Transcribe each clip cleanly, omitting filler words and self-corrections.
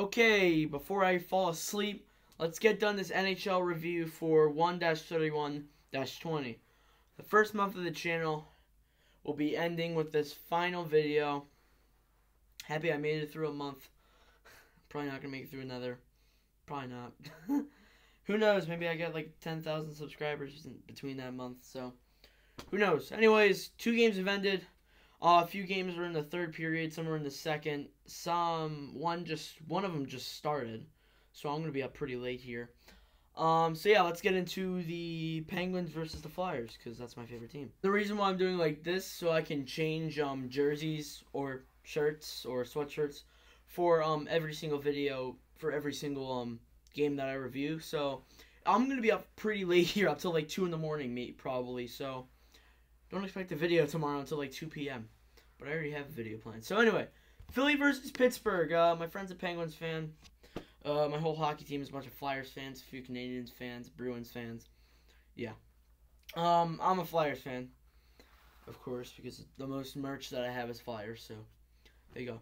Okay, before I fall asleep, let's get done this NHL review for 1-31-20. The first month of the channel will be ending with this final video. Happy I made it through a month. Probably not going to make it through another. Probably not. Who knows? Maybe I get like 10,000 subscribers between that month, so who knows? Anyways, 2 games have ended. A few games were in the third period, some were in the second. One of them just started, so I'm gonna be up pretty late here. So yeah, let's get into the Penguins versus the Flyers because that's my favorite team. The reason why I'm doing like this so I can change jerseys or shirts or sweatshirts for every single video for every single game that I review. So I'm gonna be up pretty late here, up till like 2 in the morning, probably. So don't expect a video tomorrow until like 2 p.m. But I already have a video planned. So anyway, Philly versus Pittsburgh. My friend's a Penguins fan. My whole hockey team is a bunch of Flyers fans, a few Canadians fans, Bruins fans. Yeah. I'm a Flyers fan, of course, because the most merch that I have is Flyers. So there you go.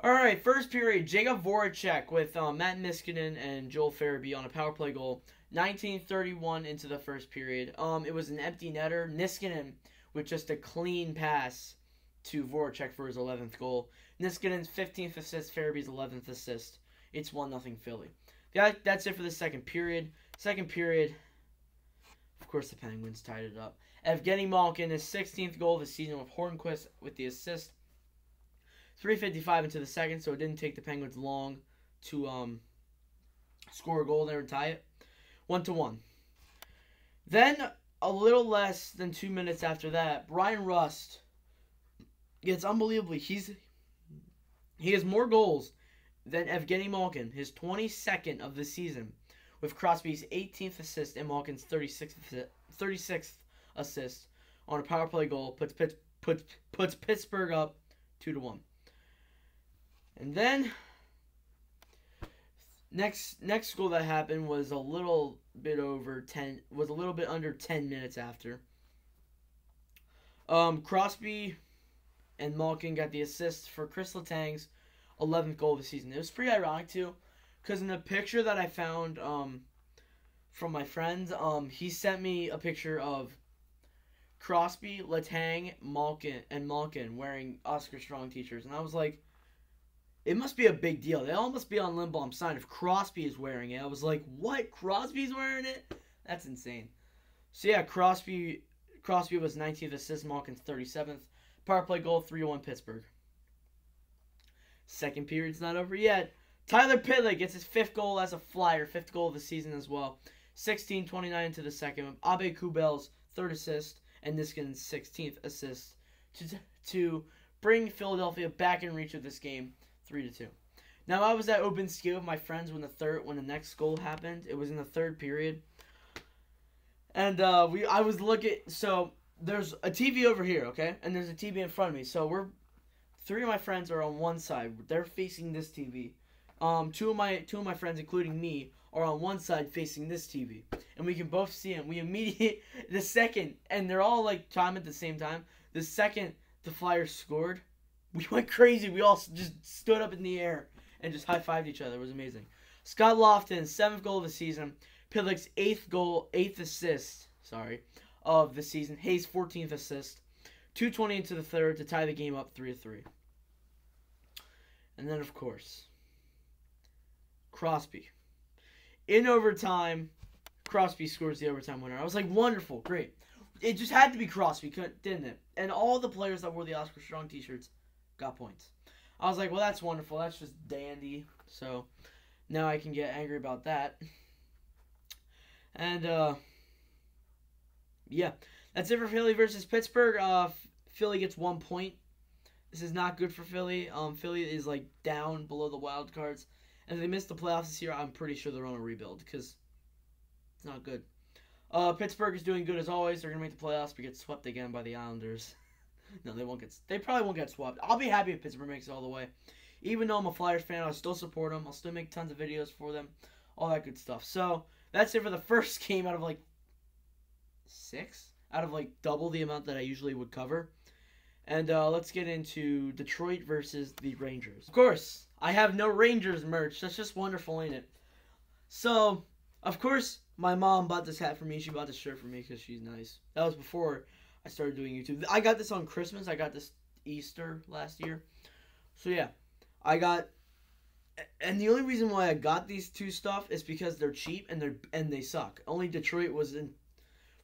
All right, first period. Jacob Voracek with Matt Niskanen and Joel Farabee on a power play goal. 19:31 into the first period. It was an empty netter. Niskanen with just a clean pass to Voracek for his 11th goal. Niskanen's 15th assist, Farabee's 11th assist. It's 1-0 Philly. That's it for the second period. Second period, of course, the Penguins tied it up. Evgeny Malkin, his 16th goal of the season with Hornquist with the assist. 3:55 into the second, so it didn't take the Penguins long to score a goal there and tie it. 1-1. Then, a little less than 2 minutes after that, Brian Rust gets unbelievably. He has more goals than Evgeny Malkin, his 22nd of the season, with Crosby's 18th assist and Malkin's 36th assist on a power play goal. Puts Pittsburgh up 2-1. And then next goal that happened was a little bit under 10 minutes after. Crosby and Malkin got the assist for Chris Letang's 11th goal of the season. It was pretty ironic too, because in the picture that I found from my friend, he sent me a picture of Crosby, Letang, Malkin wearing Oscar Strong t-shirts, and I was like, it must be a big deal. They all must be on Lindblom's sign if Crosby is wearing it. I was like, what? Crosby's wearing it? That's insane. So yeah, Crosby was 19th assist, Malkin's 37th. Power play goal, 3-1 Pittsburgh. Second period's not over yet. Tyler Pitlick gets his 5th goal as a Flyer, 5th goal of the season as well. 16:29 into the second. Abe Kubel's 3rd assist and Niskanen's 16th assist to bring Philadelphia back in reach of this game, 3-2. Now I was at open skate with my friends when the next goal happened. It was in the third period, and I was looking. So there's a TV over here, okay, and there's a TV in front of me. So 3 of my friends are on one side. They're facing this TV. Two of my friends, including me, are on one side facing this TV, and we can both see them. We immediately and they're all like time at the same time. The second the Flyers scored, we went crazy. We all just stood up in the air and just high-fived each other. It was amazing. Scott Lofton's 7th goal of the season. Pitlick's 8th assist, of the season. Hayes' 14th assist. 2:20 into the third to tie the game up 3-3. And then, of course, Crosby. In overtime, Crosby scores the overtime winner. I was like, wonderful, great. It just had to be Crosby, didn't it? And all the players that wore the Oscar Strong t-shirts got points. I was like, well, that's wonderful. That's just dandy. So now I can get angry about that. And, yeah. That's it for Philly versus Pittsburgh. Philly gets 1 point. This is not good for Philly. Philly is like down below the wild cards. And if they miss the playoffs this year, I'm pretty sure they're on a rebuild because it's not good. Pittsburgh is doing good as always. They're gonna make the playoffs but get swept again by the Islanders. No, they probably won't get swept. I'll be happy if Pittsburgh makes it all the way. Even though I'm a Flyers fan, I'll still support them. I'll still make tons of videos for them. All that good stuff. So that's it for the first game out of like 6. Out of like double the amount that I usually would cover. And let's get into Detroit versus the Rangers. Of course, I have no Rangers merch. That's just wonderful, ain't it? So, of course, my mom bought this hat for me. She bought this shirt for me because she's nice. That was before I started doing YouTube. I got this on Christmas. I got this Easter last year. So, yeah. And the only reason why I got these two stuff is because they're cheap and they suck. Only Detroit wasn't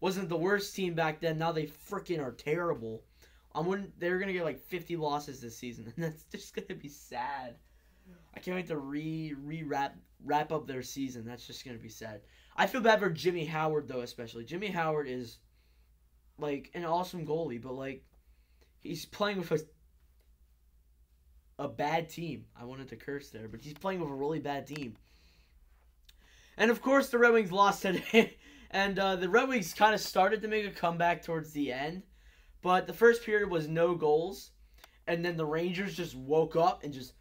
the worst team back then. Now they freaking are terrible. They're gonna get like 50 losses this season, and that's just gonna be sad. I can't wait to wrap up their season. That's just gonna be sad. I feel bad for Jimmy Howard though, especially. Jimmy Howard is like an awesome goalie, but like he's playing with a bad team. I wanted to curse there, but he's playing with a really bad team. And of course, the Red Wings lost today, and the Red Wings kind of started to make a comeback towards the end, but the first period was no goals, and then the Rangers just woke up and just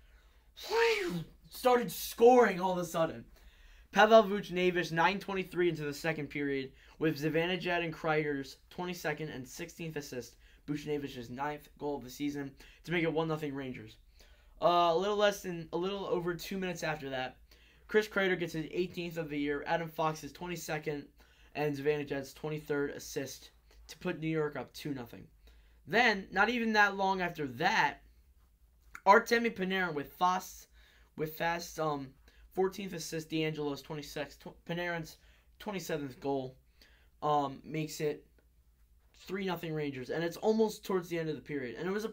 started scoring all of a sudden. Pavel Buchnevich, 9:23 into the second period, with Zibanejad and Kreider's 22nd and 16th assist. Buchnevich's 9th goal of the season to make it 1-0 Rangers. A little over 2 minutes after that, Chris Kreider gets his 18th of the year, Adam Fox's 22nd, and Zibanejad's 23rd assist to put New York up 2-0. Then, not even that long after that, Artemi Panarin with fast 14th assist, D'Angelo's 26th, Panarin's 27th goal, makes it 3-0 Rangers, and it's almost towards the end of the period. And it was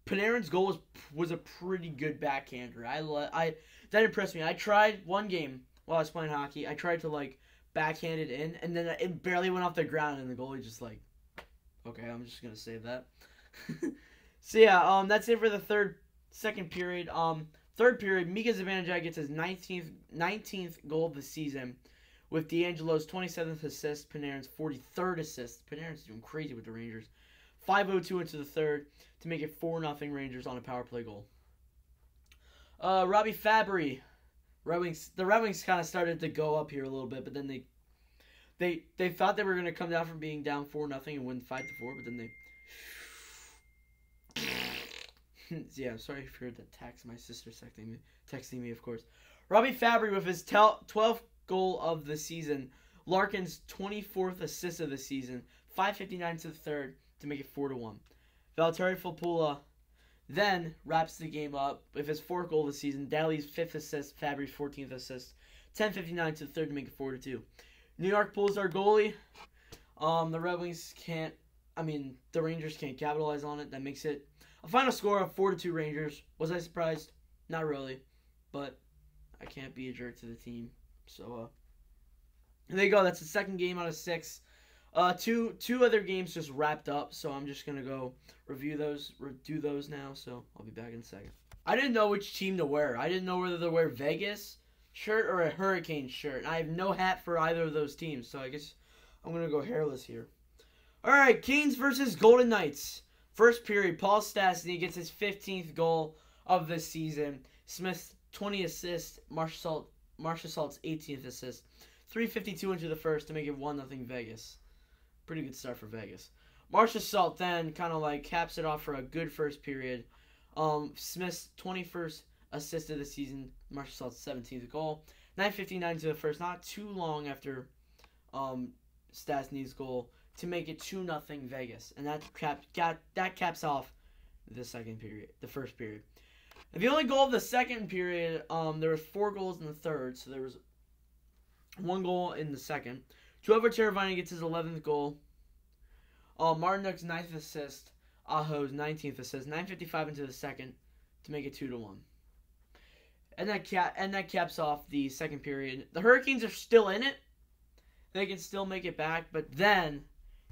Panarin's goal was a pretty good backhander. That impressed me. I tried one game while I was playing hockey. I tried to like backhand it in, and then it barely went off the ground, and the goalie just like, okay, I'm just gonna save that. So yeah, that's it for the second period. Third period, Mika Zibanejad gets his 19th goal of the season, with D'Angelo's 27th assist, Panarin's 43rd assist. Panarin's doing crazy with the Rangers. 5:02 into the third to make it 4-0 Rangers on a power play goal. Robbie Fabry, the Red Wings kind of started to go up here a little bit, but then they thought they were going to come down from being down 4-0 and win 5-4, but then they yeah, I'm sorry if you heard that text. My sister's texting me, of course. Robbie Fabry with his 12th goal of the season. Larkin's 24th assist of the season. 5:59 to the third to make it 4-1. Valtteri Filppula then wraps the game up with his 4th goal of the season. Daly's 5th assist. Fabry's 14th assist. 10:59 to the third to make it 4-2. New York pulls our goalie. The Rangers can't capitalize on it. That makes it a final score of 4-2 Rangers. Was I surprised? Not really. But I can't be a jerk to the team. So, there you go. That's the second game out of 6. Two other games just wrapped up. So, I'm just going to go do those now. So, I'll be back in a second. I didn't know which team to wear. I didn't know whether to wear Vegas shirt or a Hurricane shirt. And I have no hat for either of those teams. So, I guess I'm going to go hairless here. Alright, Canes versus Golden Knights. First period, Paul Stastny gets his 15th goal of the season. Smith's 20 assists, Marchessault's 18th assist. 3:52 into the first to make it 1-0 Vegas. Pretty good start for Vegas. Marchessault then kind of like caps it off for a good first period. Smith's 21st assist of the season, Marchessault's 17th goal. 9:59 into the first, not too long after Stastny's goal, to make it 2-0 Vegas, and that caps off the first period. And the only goal of the second period, there was 4 goals in the third, so there was 1 goal in the second. Trevor Teravainen gets his 11th goal. Martinuk's 9th assist. Aho's 19th assist. 9:55 into the second to make it 2-1. And that caps off the second period. The Hurricanes are still in it. They can still make it back, but then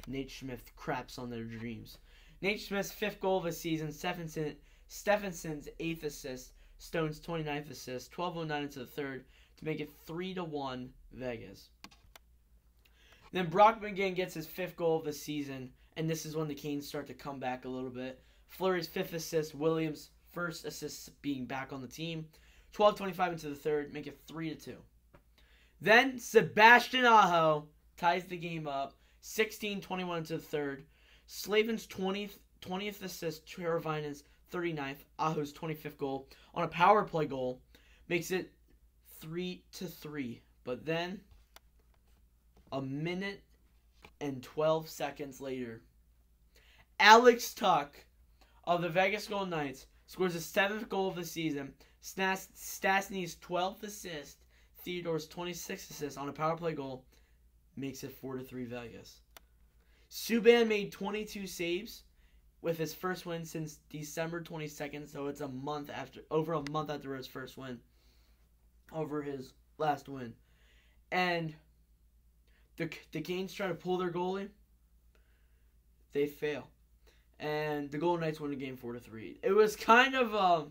Nate Schmidt craps on their dreams. Nate Schmidt's 5th goal of the season, Stephenson's 8th assist, Stone's 29th assist, 12:09 into the third to make it 3-1 Vegas. Then Brockman again gets his 5th goal of the season, and this is when the Canes start to come back a little bit. Fleury's 5th assist, Williams' 1st assist being back on the team. 12:25 into the third, make it 3-2. Then Sebastian Aho ties the game up. 16:21 into the third. Slavin's 20th assist, Teravainen's 39th, Aho's 25th goal on a power play goal makes it 3-3. But then, a minute and 12 seconds later, Alex Tuck of the Vegas Golden Knights scores his 7th goal of the season. Stastny's 12th assist, Theodore's 26th assist on a power play goal makes it 4-3 Vegas. Subban made 22 saves with his first win since December 22nd, so it's over a month after his first win over his last win. And the Canes try to pull their goalie. They fail. And the Golden Knights win the game 4-3. It was kind of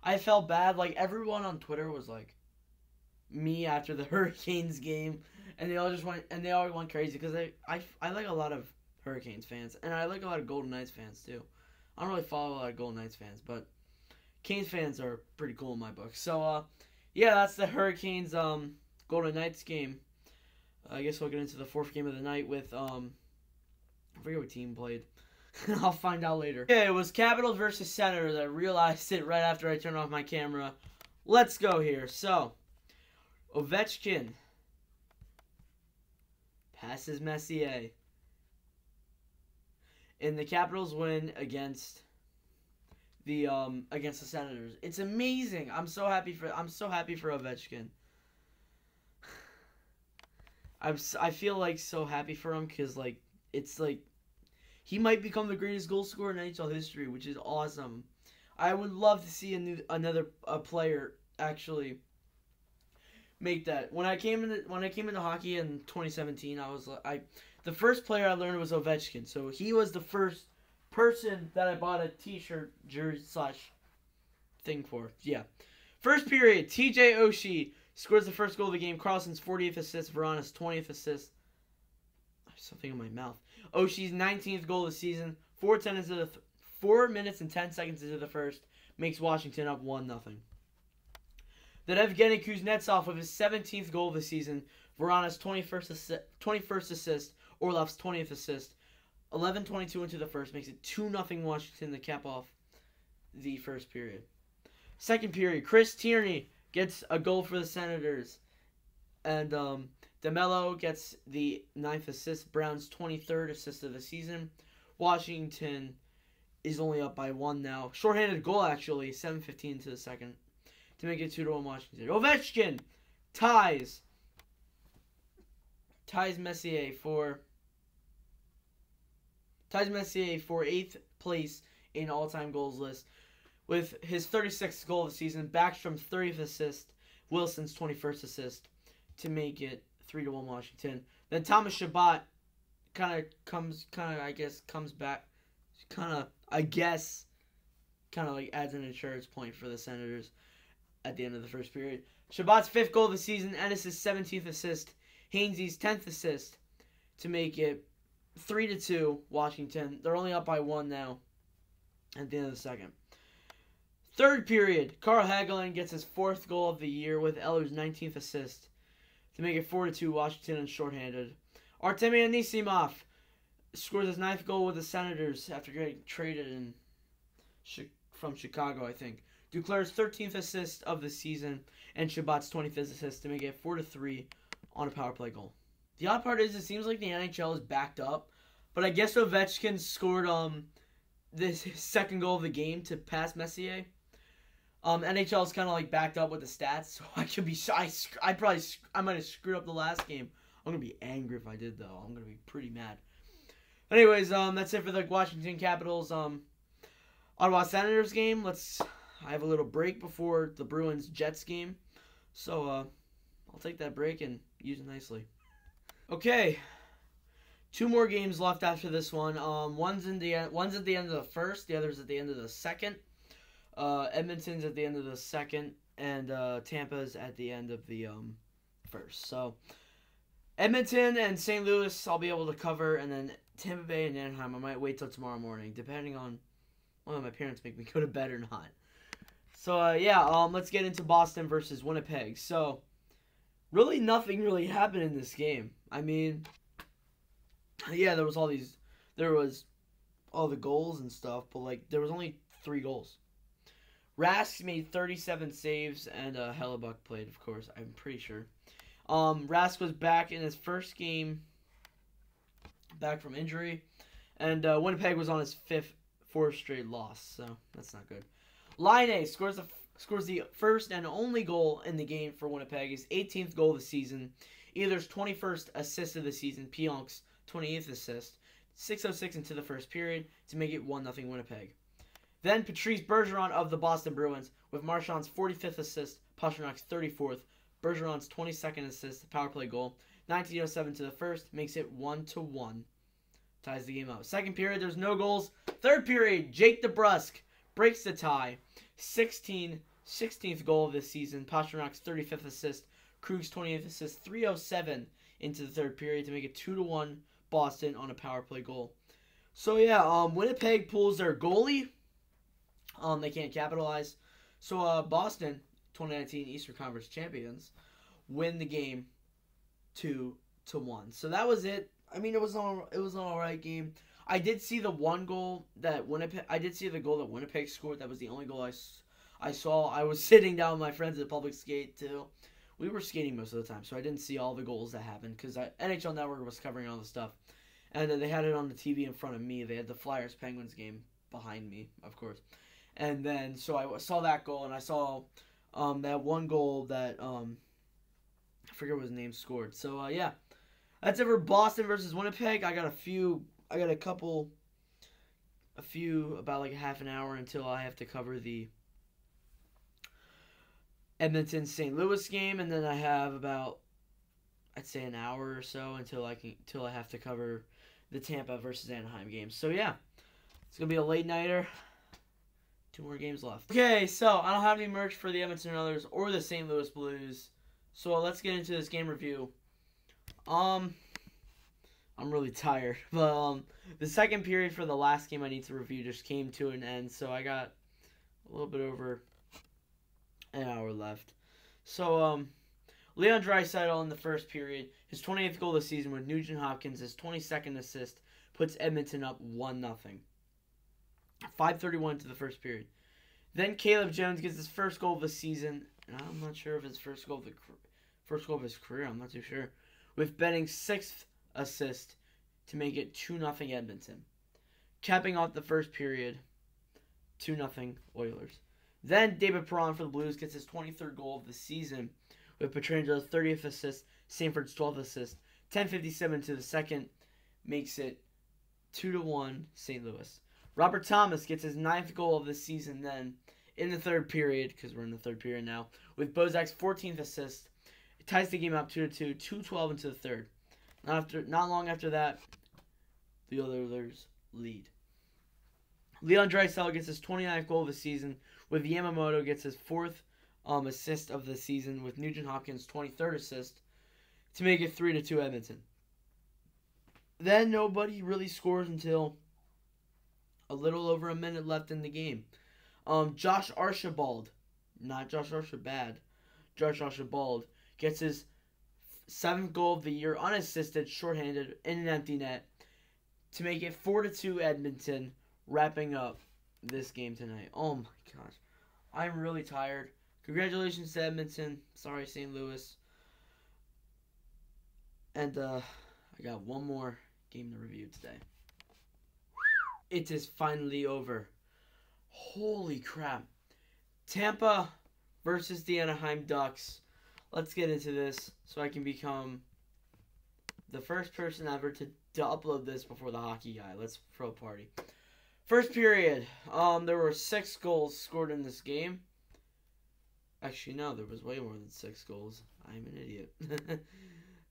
I felt bad. Like, everyone on Twitter was like me after the Hurricanes game, and they all went crazy because I like a lot of Hurricanes fans, and I like a lot of Golden Knights fans too. I don't really follow a lot of Golden Knights fans, but Canes fans are pretty cool in my book. So yeah, that's the Hurricanes Golden Knights game. I guess we'll get into the fourth game of the night with I forget what team played. I'll find out later. Okay, it was Capitals versus Senators. I realized it right after I turned off my camera. Let's go here. So, Ovechkin passes Messier. And the Capitals win against the Senators. It's amazing. I'm so happy for Ovechkin. I feel like so happy for him because like it's like he might become the greatest goal scorer in NHL history, which is awesome. I would love to see another player actually make that. When I came into hockey in 2017, the first player I learned was Ovechkin. So he was the first person that I bought a T-shirt, jersey / thing for. Yeah. First period, TJ Oshie scores the first goal of the game. Carlson's 40th assist, Verana's 20th assist. Something in my mouth. Oshie's 19th goal of the season. 4 minutes and 10 seconds into the first makes Washington up 1-0. Then Evgeny Kuznetsov with his 17th goal of the season. Verana's 21st assist. Orlov's 20th assist. 11:22 into the first makes it 2-0 Washington to cap off the first period. Second period, Chris Tierney gets a goal for the Senators. And DeMello gets the 9th assist. Brown's 23rd assist of the season. Washington is only up by 1 now. Shorthanded goal, actually. 7:15 into the second to make it 2-1 Washington. Ovechkin ties Messier for 8th place in all-time goals list with his 36th goal of the season. Backstrom's 30th assist. Wilson's 21st assist to make it 3-1 Washington. Then Thomas Chabot comes back, like adds an insurance point for the Senators at the end of the first period. Chabot's 5th goal of the season, Ennis' 17th assist, Hainsey's 10th assist to make it 3-2 Washington. They're only up by 1 now at the end of the second. Third period, Carl Hagelin gets his 4th goal of the year with Eller's 19th assist to make it 4-2 Washington and shorthanded. Artemi Anisimov scores his 9th goal with the Senators after getting traded from Chicago, I think. Duclair's 13th assist of the season and Chabot's 25th assist to make it 4-3 on a power play goal. The odd part is it seems like the NHL is backed up, but I guess Ovechkin scored his 2nd goal of the game to pass Messier. NHL is kind of like backed up with the stats, so I might have screwed up the last game. I'm gonna be angry if I did though. I'm gonna be pretty mad. Anyways, that's it for the Washington Capitals Ottawa Senators game. I have a little break before the Bruins Jets game, so I'll take that break and use it nicely. Okay, 2 more games left after this one. One's at the end of the first, the other's at the end of the second. Edmonton's at the end of the second, and Tampa's at the end of the first. So Edmonton and St. Louis I'll be able to cover, and then Tampa Bay and Anaheim I might wait till tomorrow morning, depending on whether my parents make me go to bed or not. So let's get into Boston versus Winnipeg. So really nothing really happened in this game. I mean, yeah, there was all the goals and stuff, but like there was only 3 goals. Rask made 37 saves, and Hellebuck played, of course, I'm pretty sure. Rask was back in his first game, back from injury, and Winnipeg was on his fourth straight loss, so that's not good. Laine scores the first and only goal in the game for Winnipeg, his 18th goal of the season, Ehlers' 21st assist of the season, Pionk's 28th assist, 6:06 into the first period to make it 1-0 Winnipeg. Then Patrice Bergeron of the Boston Bruins with Marchand's 45th assist, Pasternak's 34th, Bergeron's 22nd assist, power play goal, 19:07 to the first, makes it 1-1. Ties the game up. Second period, there's no goals. Third period, Jake DeBrusk breaks the tie. 16th goal of this season, Pasternak's 35th assist, Krug's 28th assist, 3:07 into the third period to make it 2-1 Boston on a power play goal. So yeah, Winnipeg pulls their goalie. They can't capitalize. So Boston, 2019 Eastern Conference champions, win the game 2-1. So that was it. I mean, it was an alright game. I did see the goal that Winnipeg scored. That was the only goal I saw. I was sitting down with my friends at Public Skate too. We were skating most of the time, so I didn't see all the goals that happened because NHL Network was covering all the stuff, and they had it on the TV in front of me. They had the Flyers Penguins game behind me, of course. And then, so I saw that goal, and I saw that one goal that, I forget what his name scored. So, yeah. That's it for Boston versus Winnipeg. I got about like half an hour until I have to cover the Edmonton-St. Louis game, and then I have about, I'd say, an hour or so until I have to cover the Tampa versus Anaheim game. So, yeah. It's going to be a late-nighter. 2 more games left. Okay, so I don't have any merch for the Edmonton Oilers or the St. Louis Blues. So let's get into this game review. I'm really tired. But the second period for the last game I need to review just came to an end. So I got a little bit over an hour left. So Leon Draisaitl in the first period, his 28th goal of the season with Nugent Hopkins, his 22nd assist, puts Edmonton up 1-0. 5:31 to the first period. Then Caleb Jones gets his first goal of the season. And I'm not sure if his first goal of his career. I'm not too sure. With Benning's 6th assist to make it 2-0 Edmonton. Capping off the first period, 2-0 Oilers. Then David Perron for the Blues gets his 23rd goal of the season with Petrangelo's 30th assist, Sanford's 12th assist. 10:57 to the second makes it 2-1 St. Louis. Robert Thomas gets his 9th goal of the season then in the third period, because we're in the third period now, with Bozak's 14th assist. It ties the game up 2-2, 2:12 into the third. Not long after that, the Oilers lead. Leon Draisaitl gets his 29th goal of the season, with Yamamoto gets his 4th assist of the season, with Nugent Hopkins' 23rd assist, to make it 3-2 Edmonton. Then nobody really scores until a little over a minute left in the game. Josh Archibald, not Josh Archibald, Josh Archibald gets his 7th goal of the year, unassisted, shorthanded, in an empty net, to make it 4-2 Edmonton, wrapping up this game tonight. Oh my gosh. I'm really tired. Congratulations to Edmonton. Sorry, St. Louis. And I got one more game to review today. It is finally over. Holy crap. Tampa versus the Anaheim Ducks. Let's get into this so I can become the first person ever to upload this before the hockey guy. Let's throw a party. First period. There were 6 goals scored in this game. Actually, no, there was way more than 6 goals. I'm an idiot.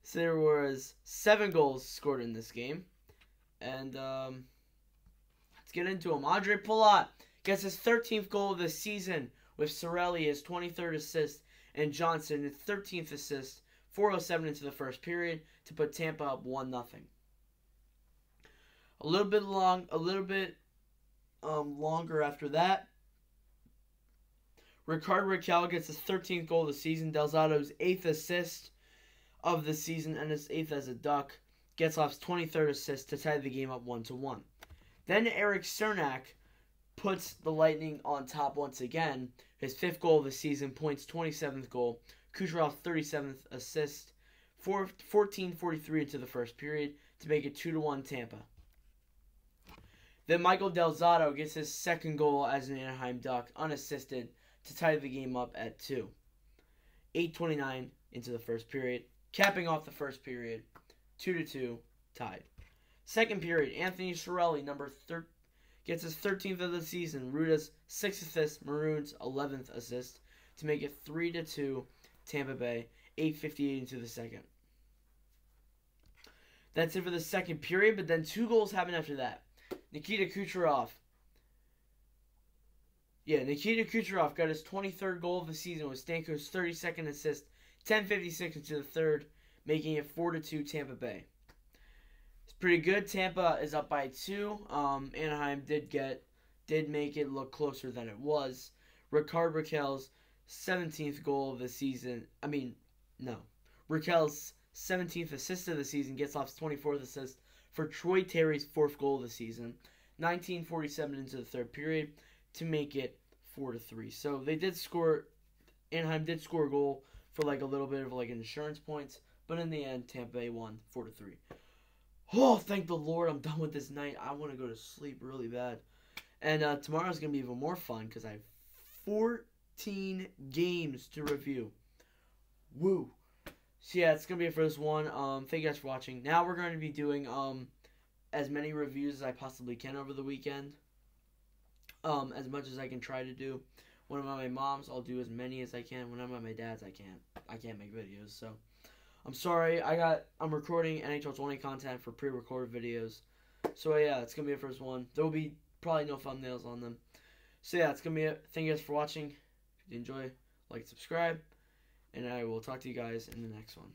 So there was 7 goals scored in this game. And let's get into them. Andre Palat gets his 13th goal of the season with Cirelli, his 23rd assist, and Johnson, his 13th assist, 4:07 into the first period to put Tampa up 1-0. A little bit longer after that, Rickard Rakell gets his 13th goal of the season, Delzato's 8th assist of the season, and his 8th as a Duck. Getzlaff's 23rd assist to tie the game up 1-1. Then Eric Cernak puts the Lightning on top once again. His 5th goal of the season, points 27th goal. Kucherov 37th assist. 14:43 into the first period to make it 2-1 Tampa. Then Michael Del Zotto gets his 2nd goal as an Anaheim Duck, unassisted, to tie the game up at 2. 8:29 into the first period, capping off the first period, 2-2, tied. Second period, Anthony Cirelli, gets his 13th of the season. Ruda's 6th assist, Maroon's 11th assist to make it 3-2 Tampa Bay. 8:58 into the second. That's it for the second period, but then 2 goals happened after that. Nikita Kucherov got his 23rd goal of the season with Stamkos' 32nd assist. 10:56 into the third, making it 4-2 Tampa Bay. It's pretty good. Tampa is up by 2. Anaheim did make it look closer than it was. Rickard Rakell's 17th goal of the season. Rakell's 17th assist of the season gets off his 24th assist for Troy Terry's 4th goal of the season. 19:47 into the third period to make it 4-3. So they did score. Anaheim did score a goal for like a little bit of like insurance points, but in the end, Tampa Bay won 4-3. Oh, thank the Lord, I'm done with this night. I want to go to sleep really bad. And tomorrow's going to be even more fun because I have 14 games to review. Woo. So yeah, it's going to be it for this one. Thank you guys for watching. Now we're going to be doing as many reviews as I possibly can over the weekend. As much as I can try to do. When I'm at my mom's, I'll do as many as I can. When I'm at my dad's, I can't make videos. So I'm sorry. I'm recording NHL 20 content for pre-recorded videos. So yeah, it's gonna be it for this one. There will be probably no thumbnails on them. So yeah, it's gonna be it. Thank you guys for watching. If you enjoy, like, subscribe, and I will talk to you guys in the next one.